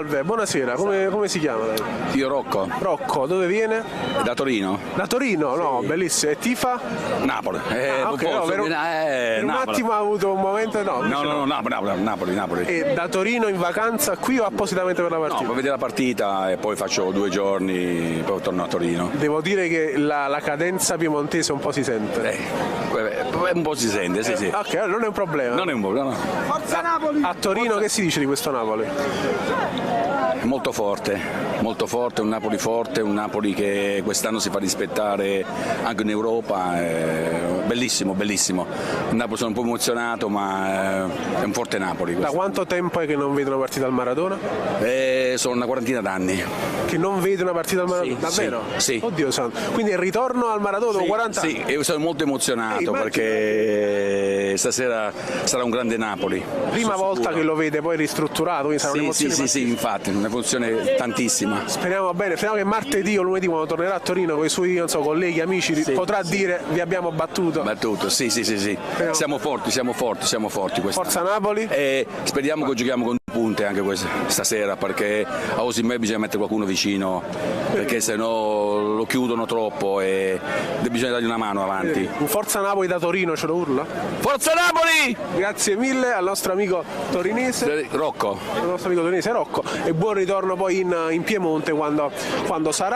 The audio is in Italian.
Salve, buonasera, come si chiama lei? Io Rocco, Rocco, dove viene? da Torino, Da Torino, no, bellissimo. E tifa? Napoli. Ah, ok, no, per un Napoli. attimo ha avuto un momento, no. No, Napoli. E da Torino in vacanza qui o appositamente per la No, partita? per vedere la partita e poi faccio 2 giorni, poi torno a Torino. Devo dire che la cadenza piemontese un po' si sente. Un po' si sente, sì. Ok, allora non è un problema. Non è un po', no. Forza Napoli! A Torino che si dice di questo Napoli? È molto forte, un Napoli forte, un Napoli che quest'anno si fa rispettare anche in Europa, bellissimo. Il Napoli sono un po' emozionato, ma è un forte Napoli. Da quanto tempo è che non vede una partita al Maradona? Sono una quarantina d'anni. Che non vede una partita al Maradona? Sì, Davvero? sì. Oddio santo. Quindi è il ritorno al Maradona dopo 40 anni? Sì, e sono molto emozionato immagino. Perché stasera sarà un grande Napoli. Prima sono volta sicuro. che lo vede poi ristrutturato, quindi sarà un'emozione. Sì, infatti, una funzione tantissima. Speriamo bene, speriamo che martedì o lunedì quando tornerà a Torino con i suoi non so, colleghi, amici, potrà dire vi abbiamo battuto. Battuto, sì. Siamo forti quest'anno. Forza Napoli. E speriamo che giochiamo con 2 punte anche stasera, perché a Osimhen bisogna mettere qualcuno vicino, perché sennò lo chiudono troppo e bisogna dargli una mano avanti. Un Forza Napoli da Torino ce lo urla? Forza Napoli! Grazie mille al nostro amico torinese, Rocco. Rocco, e buon ritorno poi in Piemonte quando sarà.